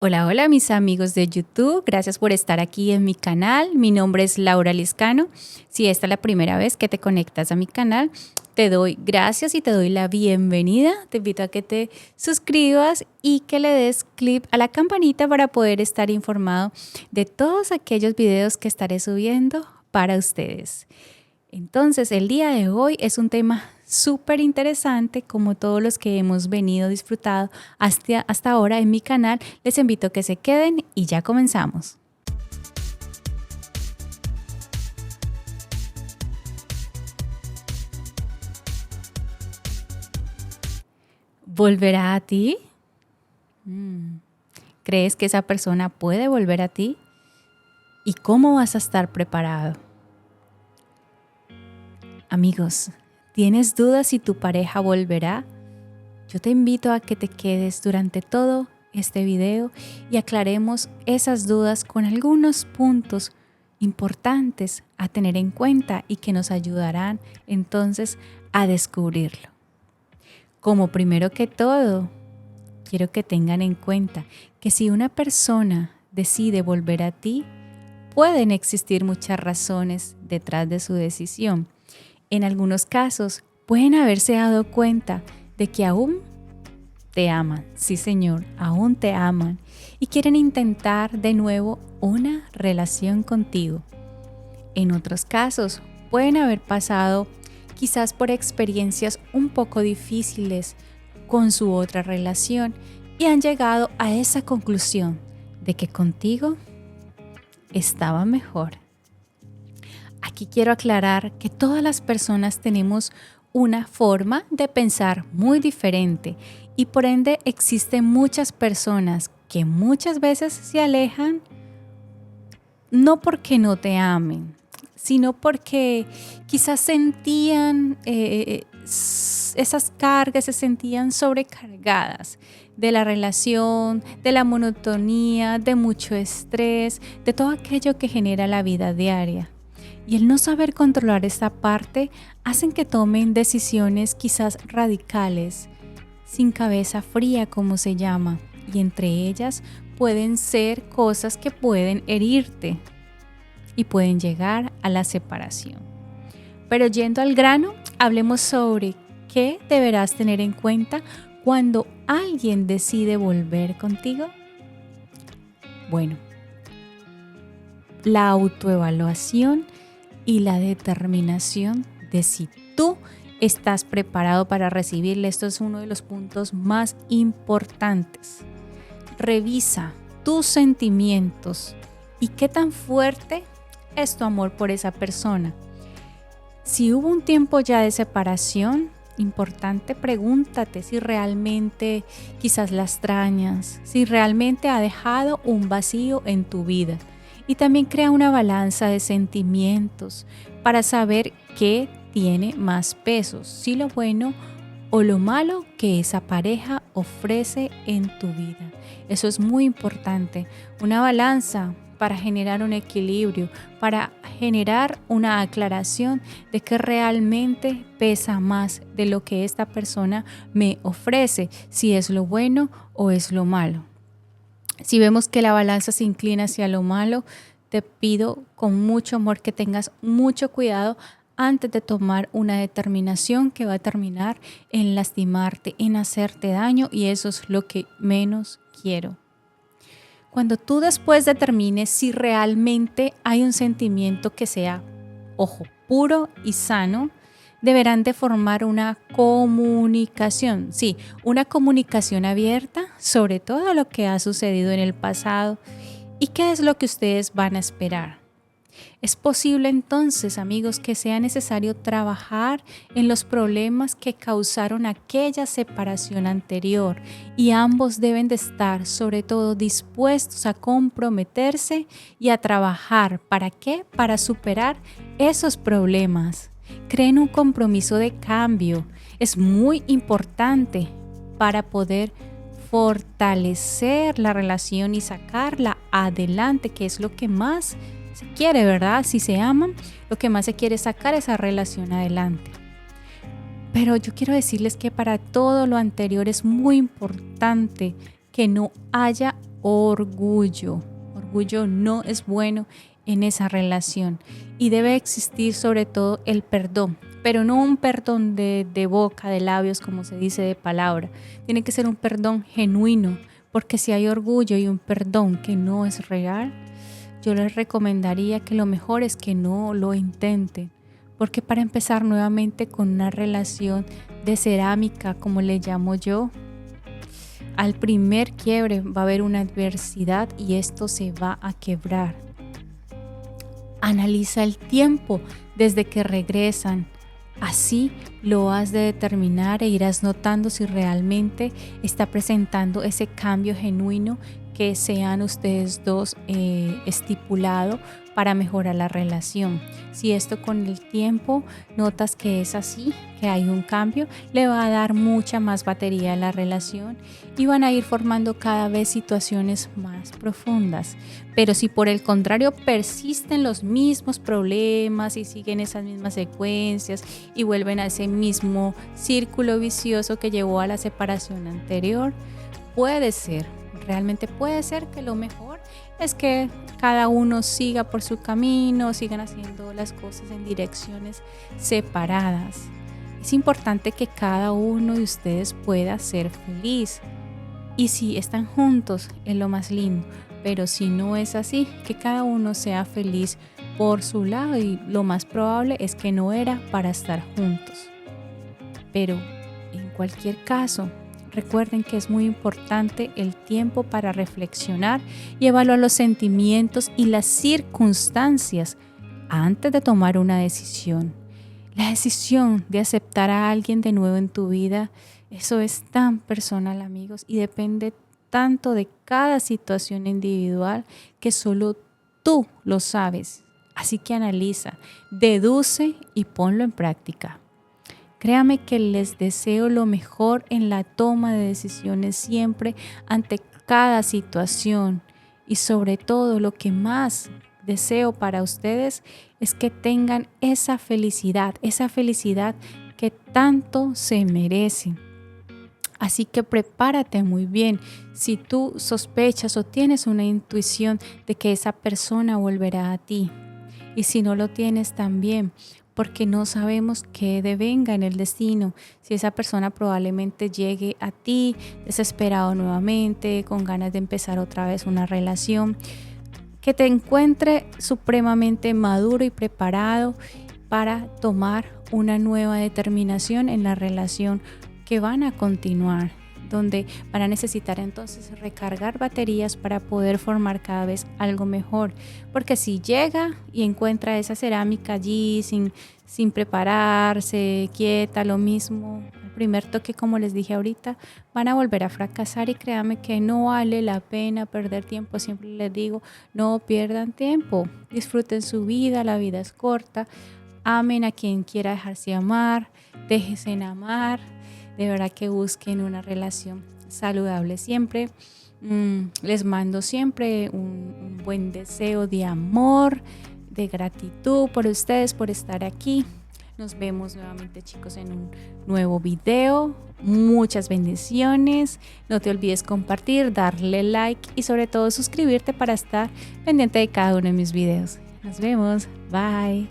Hola, hola mis amigos de YouTube, gracias por estar aquí en mi canal. Mi nombre es Laura Liscano. Si esta es la primera vez que te conectas a mi canal, te doy gracias y te doy la bienvenida. Te invito a que te suscribas y que le des clic a la campanita para poder estar informado de todos aquellos videos que estaré subiendo para ustedes. Entonces, el día de hoy es un tema súper interesante, como todos los que hemos venido disfrutando hasta ahora en mi canal. Les invito a que se queden y ya comenzamos. ¿Volverá a ti? ¿Crees que esa persona puede volver a ti? ¿Y cómo vas a estar preparado? Amigos, ¿tienes dudas si tu pareja volverá? Yo te invito a que te quedes durante todo este video y aclaremos esas dudas con algunos puntos importantes a tener en cuenta y que nos ayudarán entonces a descubrirlo. Como primero que todo, quiero que tengan en cuenta que si una persona decide volver a ti, pueden existir muchas razones detrás de su decisión. En algunos casos, pueden haberse dado cuenta de que aún te aman, sí señor, aún te aman y quieren intentar de nuevo una relación contigo. En otros casos, pueden haber pasado quizás por experiencias un poco difíciles con su otra relación y han llegado a esa conclusión de que contigo estaba mejor. Aquí quiero aclarar que todas las personas tenemos una forma de pensar muy diferente y por ende existen muchas personas que muchas veces se alejan no porque no te amen, sino porque quizás sentían esas cargas, se sentían sobrecargadas de la relación, de la monotonía, de mucho estrés, de todo aquello que genera la vida diaria. Y el no saber controlar esta parte hacen que tomen decisiones quizás radicales, sin cabeza fría como se llama, y entre ellas pueden ser cosas que pueden herirte y pueden llegar a la separación. Pero yendo al grano, hablemos sobre qué deberás tener en cuenta cuando alguien decide volver contigo. Bueno, la autoevaluación y la determinación de si tú estás preparado para recibirle. Esto es uno de los puntos más importantes. Revisa tus sentimientos y qué tan fuerte es tu amor por esa persona. Si hubo un tiempo ya de separación, importante, pregúntate si realmente quizás la extrañas, si realmente ha dejado un vacío en tu vida. Y también crea una balanza de sentimientos para saber qué tiene más peso, si lo bueno o lo malo que esa pareja ofrece en tu vida. Eso es muy importante, una balanza para generar un equilibrio, para generar una aclaración de qué realmente pesa más de lo que esta persona me ofrece, si es lo bueno o es lo malo. Si vemos que la balanza se inclina hacia lo malo, te pido con mucho amor que tengas mucho cuidado antes de tomar una determinación que va a terminar en lastimarte, en hacerte daño, y eso es lo que menos quiero. Cuando tú después determines si realmente hay un sentimiento que sea, ojo, puro y sano, deberán de formar una comunicación, sí, una comunicación abierta sobre todo lo que ha sucedido en el pasado y qué es lo que ustedes van a esperar. Es posible entonces, amigos, que sea necesario trabajar en los problemas que causaron aquella separación anterior y ambos deben de estar sobre todo dispuestos a comprometerse y a trabajar. ¿Para qué? Para superar esos problemas. Creen un compromiso de cambio. Es muy importante para poder fortalecer la relación y sacarla adelante, que es lo que más se quiere, ¿verdad? Si se aman, lo que más se quiere es sacar esa relación adelante. Pero yo quiero decirles que para todo lo anterior es muy importante que no haya orgullo. Orgullo no es bueno en esa relación y debe existir sobre todo el perdón, pero no un perdón de boca, de labios, como se dice, de palabra. Tiene que ser un perdón genuino, porque si hay orgullo y un perdón que no es real, yo les recomendaría que lo mejor es que no lo intenten, porque para empezar nuevamente con una relación de cerámica, como le llamo yo, al primer quiebre va a haber una adversidad y esto se va a quebrar. Analiza el tiempo desde que regresan. Así lo has de determinar e irás notando si realmente está presentando ese cambio genuino que sean ustedes dos estipulado para mejorar la relación. Si esto con el tiempo notas que es así, que hay un cambio, le va a dar mucha más batería a la relación y van a ir formando cada vez situaciones más profundas. Pero si por el contrario persisten los mismos problemas y siguen esas mismas secuencias y vuelven a ese mismo círculo vicioso que llevó a la separación anterior, realmente puede ser que lo mejor es que cada uno siga por su camino, sigan haciendo las cosas en direcciones separadas. Es importante que cada uno de ustedes pueda ser feliz. Y si están juntos, es lo más lindo. Pero si no es así, que cada uno sea feliz por su lado y lo más probable es que no era para estar juntos. Pero en cualquier caso, recuerden que es muy importante el tiempo para reflexionar y evaluar los sentimientos y las circunstancias antes de tomar una decisión. La decisión de aceptar a alguien de nuevo en tu vida, eso es tan personal, amigos, y depende tanto de cada situación individual que solo tú lo sabes. Así que analiza, deduce y ponlo en práctica. Créame que les deseo lo mejor en la toma de decisiones siempre ante cada situación y sobre todo lo que más deseo para ustedes es que tengan esa felicidad que tanto se merecen. Así que prepárate muy bien. Si tú sospechas o tienes una intuición de que esa persona volverá a ti, y si no lo tienes también, porque no sabemos qué devenga en el destino, si esa persona probablemente llegue a ti desesperado nuevamente, con ganas de empezar otra vez una relación, que te encuentre supremamente maduro y preparado para tomar una nueva determinación en la relación que van a continuar, donde van a necesitar entonces recargar baterías para poder formar cada vez algo mejor. Porque si llega y encuentra esa cerámica allí sin prepararse, quieta, lo mismo, el primer toque, como les dije ahorita, van a volver a fracasar y créanme que no vale la pena perder tiempo. Siempre les digo, no pierdan tiempo, disfruten su vida, la vida es corta, amen a quien quiera dejarse amar, déjense en amar. De verdad que busquen una relación saludable siempre. Les mando siempre un buen deseo de amor, de gratitud por ustedes, por estar aquí. Nos vemos nuevamente, chicos, en un nuevo video. Muchas bendiciones. No te olvides compartir, darle like y sobre todo suscribirte para estar pendiente de cada uno de mis videos. Nos vemos. Bye.